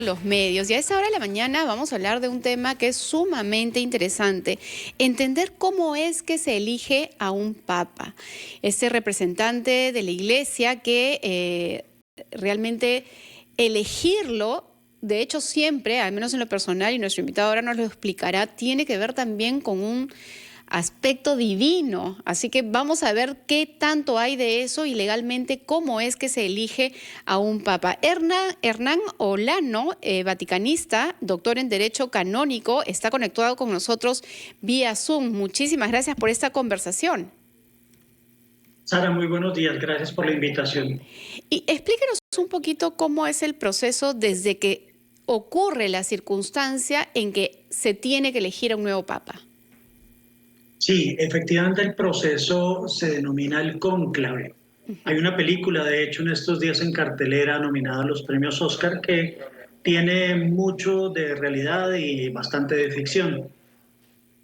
los medios. Y a esta hora de la mañana vamos a hablar de un tema que es sumamente interesante: entender cómo es que se elige a un papa, ese representante de la iglesia que realmente elegirlo, de hecho siempre, al menos en lo personal, y nuestro invitado ahora nos lo explicará, tiene que ver también con un aspecto divino. Así que vamos a ver qué tanto hay de eso y legalmente cómo es que se elige a un papa. Hernán Olano, vaticanista, doctor en Derecho Canónico, está conectado con nosotros vía Zoom. Muchísimas gracias por esta conversación. Sara, muy buenos días. Gracias por la invitación. Y explíquenos un poquito cómo es el proceso desde que ocurre la circunstancia en que se tiene que elegir a un nuevo papa. Sí, efectivamente el proceso se denomina el cónclave. Hay una película, de hecho, en estos días en cartelera nominada a los premios Oscar que tiene mucho de realidad y bastante de ficción.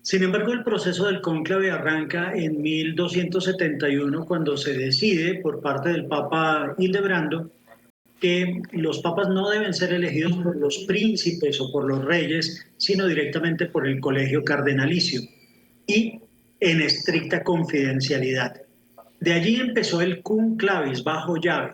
Sin embargo, el proceso del cónclave arranca en 1271 cuando se decide por parte del Papa Hildebrando que los papas no deben ser elegidos por los príncipes o por los reyes, sino directamente por el colegio cardenalicio y en estricta confidencialidad. De allí empezó el cum clavis, bajo llave.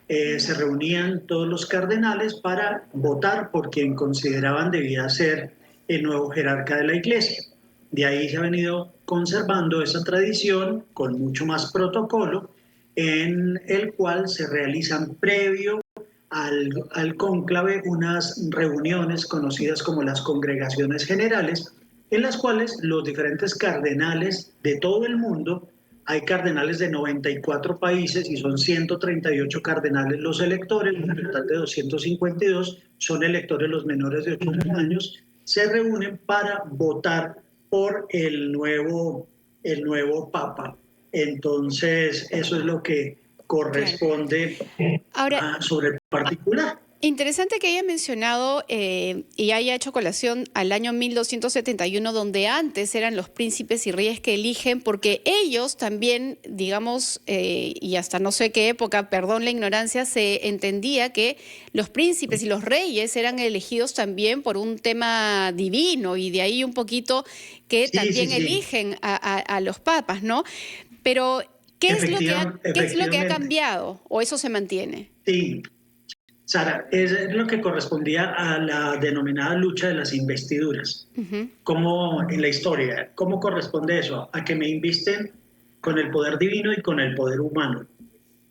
Se reunían todos los cardenales para votar por quien consideraban debía ser el nuevo jerarca de la iglesia. De ahí se ha venido conservando esa tradición con mucho más protocolo, en el cual se realizan previo al cónclave unas reuniones conocidas como las congregaciones generales, en las cuales los diferentes cardenales de todo el mundo, hay cardenales de 94 países y son 138 cardenales los electores, un total de 252 son electores los menores de 8 años, se reúnen para votar por el nuevo papa. Entonces, eso es lo que Claro. corresponde Ahora, sobre el particular. interesante que haya mencionado y haya hecho colación al año 1271, donde antes eran los príncipes y reyes que eligen, porque ellos también, digamos, y hasta no sé qué época, perdón la ignorancia, se entendía que los príncipes y los reyes eran elegidos también por un tema divino, y de ahí un poquito que Sí, sí, también sí, eligen a los papas, ¿no? Pero, ¿qué es lo que ha efectivamente. cambiado o eso se mantiene? Sí, Sara, es lo que correspondía a la denominada lucha de las investiduras. Ujú. ¿Cómo en la historia? ¿Cómo corresponde eso? A que me invisten con el poder divino y con el poder humano.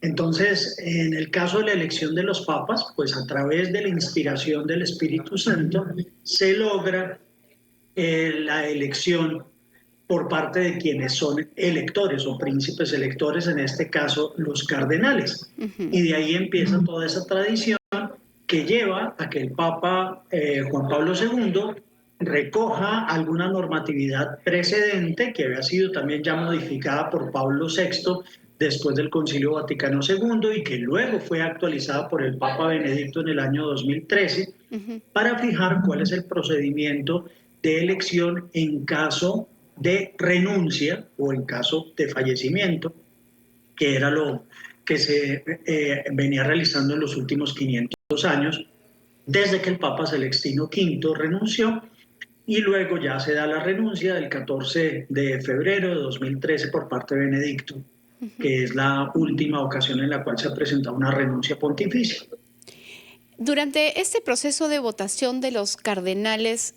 Entonces, en el caso de la elección de los papas, pues a través de la inspiración del Espíritu Santo se logra la elección por parte de quienes son electores o príncipes electores, en este caso los cardenales. Ujú. Y de ahí empieza toda esa tradición que lleva a que el Papa Juan Pablo II recoja alguna normatividad precedente que había sido también ya modificada por Pablo VI después del Concilio Vaticano II y que luego fue actualizada por el Papa Benedicto en el año 2013 Ujú. para fijar cuál es el procedimiento de elección en caso de renuncia o en caso de fallecimiento, que era lo que se venía realizando en los últimos 500 años, desde que el Papa Celestino V renunció y luego ya se da la renuncia del 14 de febrero de 2013 por parte de Benedicto, que es la última ocasión en la cual se ha presentado una renuncia pontificia. Durante este proceso de votación de los cardenales,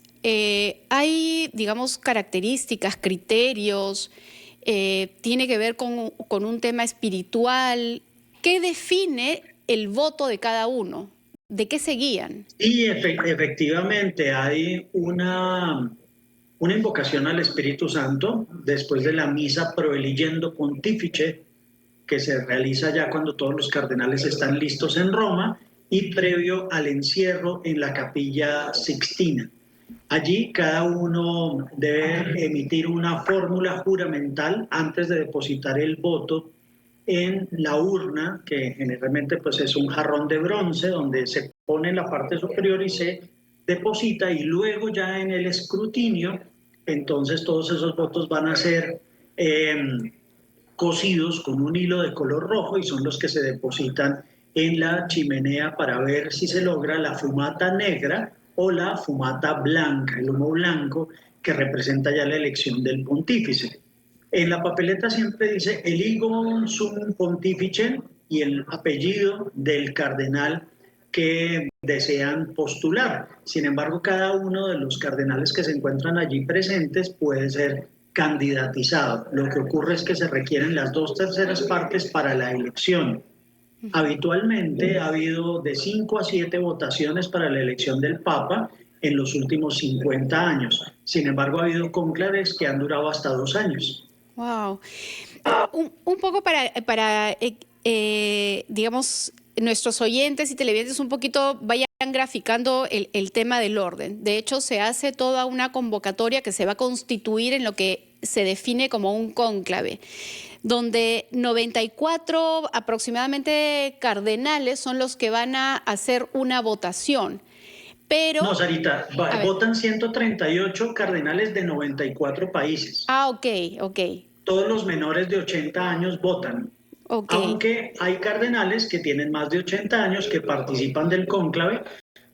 ¿hay, digamos, características, criterios? ¿Tiene que ver con un tema espiritual? ¿Qué define el voto de cada uno? ¿De qué se guían? Y efectivamente hay una invocación al Espíritu Santo después de la misa Proeligendo Pontifice, que se realiza ya cuando todos los cardenales están listos en Roma y previo al encierro en la Capilla Sixtina. Allí cada uno debe emitir una fórmula juramental antes de depositar el voto en la urna, que generalmente pues es un jarrón de bronce donde se pone en la parte superior y se deposita, y luego ya en el escrutinio, entonces todos esos votos van a ser cosidos con un hilo de color rojo y son los que se depositan en la chimenea para ver si se logra la fumata negra o la fumata blanca, el humo blanco que representa ya la elección del pontífice. En la papeleta siempre dice eligo sum pontificem y el apellido del cardenal que desean postular. Sin embargo, cada uno de los cardenales que se encuentran allí presentes puede ser candidatizado. Lo que ocurre es que se requieren las 2/3 partes para la elección. Habitualmente ha habido de 5 a 7 votaciones para la elección del Papa en los últimos 50 años. Sin embargo, ha habido cónclaves que han durado hasta 2 años. Wow. Un poco digamos, nuestros oyentes y televidentes un poquito vayan graficando el tema del orden. De hecho, se hace toda una convocatoria que se va a constituir en lo que se define como un cónclave, donde 94 aproximadamente cardenales son los que van a hacer una votación. Pero, no, Sarita, votan 138 cardenales de 94 países. Ah, ok. Todos los menores de 80 años votan. Okay. Aunque hay cardenales que tienen más de 80 años que participan del cónclave,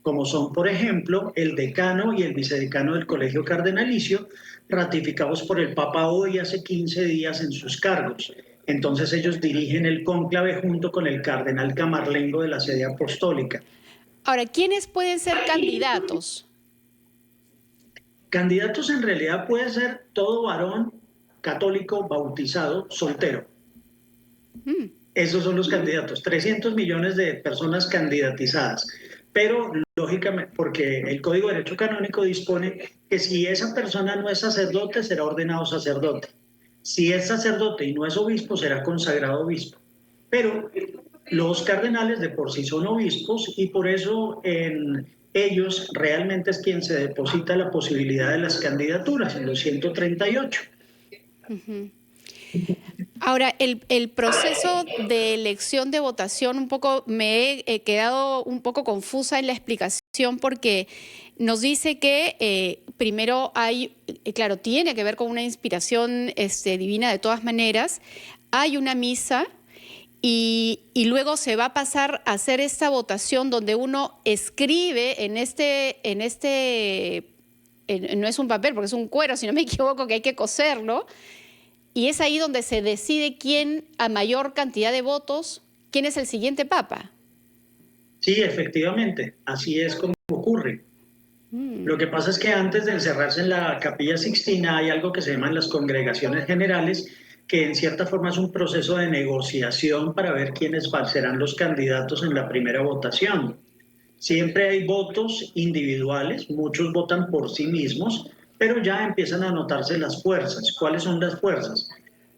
como son, por ejemplo, el decano y el vicedecano del Colegio Cardenalicio, ratificados por el Papa hoy hace 15 días en sus cargos. Entonces ellos dirigen el cónclave junto con el cardenal Camarlengo de la Sede Apostólica. Ahora, ¿quiénes pueden ser candidatos? Candidatos en realidad puede ser todo varón católico bautizado soltero. Esos son los candidatos, 300 millones de personas candidatizadas. Pero lógicamente, porque el Código de Derecho Canónico dispone que si esa persona no es sacerdote, será ordenado sacerdote. Si es sacerdote y no es obispo, será consagrado obispo. Pero los cardenales de por sí son obispos y por eso en ellos realmente es quien se deposita la posibilidad de las candidaturas, en los 138. Ahora, el proceso de elección de votación, un poco me he quedado un poco confusa en la explicación porque nos dice que primero hay, claro, tiene que ver con una inspiración divina de todas maneras, hay una misa y luego se va a pasar a hacer esta votación donde uno escribe no es un papel porque es un cuero, si no me equivoco, que hay que coserlo. Y es ahí donde se decide quién, a mayor cantidad de votos, quién es el siguiente papa. Sí, efectivamente, así es como ocurre. Lo que pasa es que antes de encerrarse en la Capilla Sixtina hay algo que se llaman las congregaciones generales, que en cierta forma es un proceso de negociación para ver quiénes serán los candidatos en la primera votación. Siempre hay votos individuales, muchos votan por sí mismos, pero ya empiezan a notarse las fuerzas. ¿Cuáles son las fuerzas?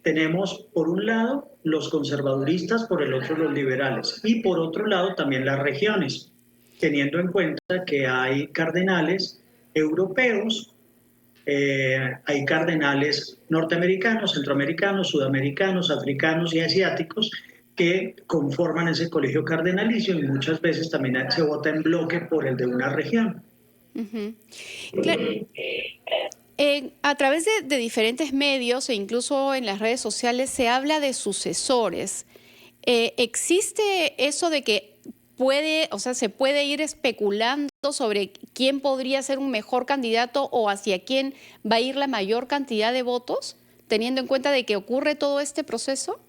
Tenemos por un lado los conservaduristas, por el otro los liberales y por otro lado también las regiones, teniendo en cuenta que hay cardenales europeos, hay cardenales norteamericanos, centroamericanos, sudamericanos, africanos y asiáticos que conforman ese colegio cardenalicio y muchas veces también se vota en bloque por el de una región. Claro. A través de diferentes medios e incluso en las redes sociales se habla de sucesores. ¿Existe eso de que se puede ir especulando sobre quién podría ser un mejor candidato o hacia quién va a ir la mayor cantidad de votos, teniendo en cuenta de que ocurre todo este proceso?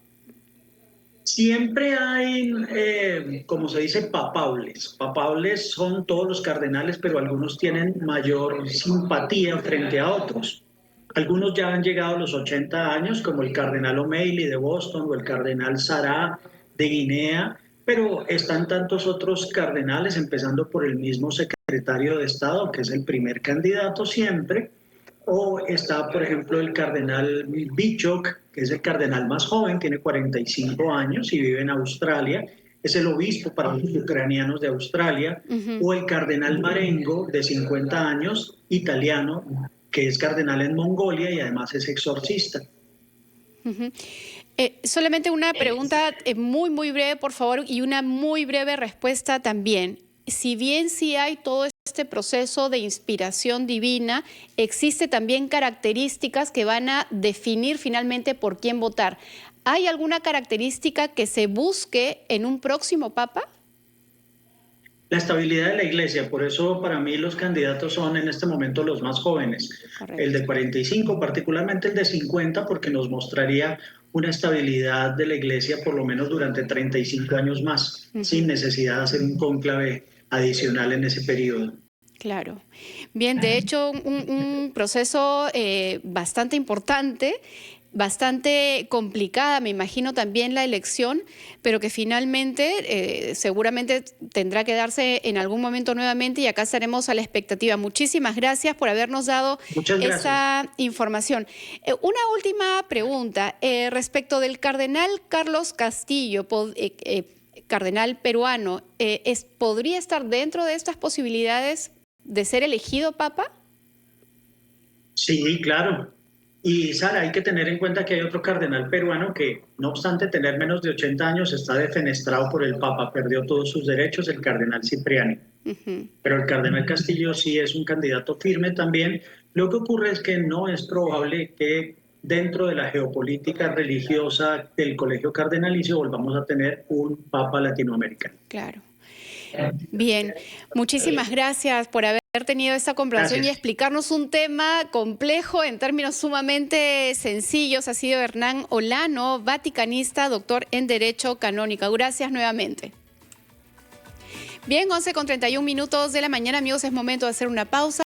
Siempre hay, como se dice, papables. Papables son todos los cardenales, pero algunos tienen mayor simpatía frente a otros. Algunos ya han llegado a los 80 años, como el cardenal O'Malley de Boston o el cardenal Sará de Guinea, pero están tantos otros cardenales, empezando por el mismo secretario de Estado, que es el primer candidato siempre, o está, por ejemplo, el cardenal Bichok, que es el cardenal más joven, tiene 45 años y vive en Australia, es el obispo para los ucranianos de Australia, o el cardenal Marengo, de 50 años, italiano, que es cardenal en Mongolia y además es exorcista. Solamente una pregunta muy breve, por favor, y una muy breve respuesta también. Si bien sí hay todo este proceso de inspiración divina, existe también características que van a definir finalmente por quién votar. ¿Hay alguna característica que se busque en un próximo papa? La estabilidad de la iglesia, por eso para mí los candidatos son en este momento los más jóvenes, el Correcto. de 45, particularmente el de 50, porque nos mostraría una estabilidad de la iglesia por lo menos durante 35 años más, sin Ujú. necesidad de hacer un cónclave adicional en ese periodo. Claro. Bien, de hecho, un proceso bastante importante, bastante complicada, me imagino también la elección, pero que finalmente seguramente tendrá que darse en algún momento nuevamente y acá estaremos a la expectativa. Muchísimas gracias por habernos dado Muchas gracias. esa información. Una última pregunta respecto del cardenal Carlos Castillo, cardenal peruano, ¿podría estar dentro de estas posibilidades de ser elegido papa? Sí, claro. Y Sara, hay que tener en cuenta que hay otro cardenal peruano que, no obstante tener menos de 80 años, está defenestrado por el Papa, perdió todos sus derechos, el cardenal Cipriani. Ujú. Pero el cardenal Castillo sí es un candidato firme también. Lo que ocurre es que no es probable que dentro de la geopolítica religiosa del colegio cardenalicio volvamos a tener un papa latinoamericano. Claro. Bien, muchísimas gracias por haber tenido esta conversación y Gracias. explicarnos un tema complejo en términos sumamente sencillos. Ha sido Hernán Olano, vaticanista, doctor en Derecho Canónico. Gracias nuevamente. Bien, 11:31 de la mañana, amigos, es momento de hacer una pausa.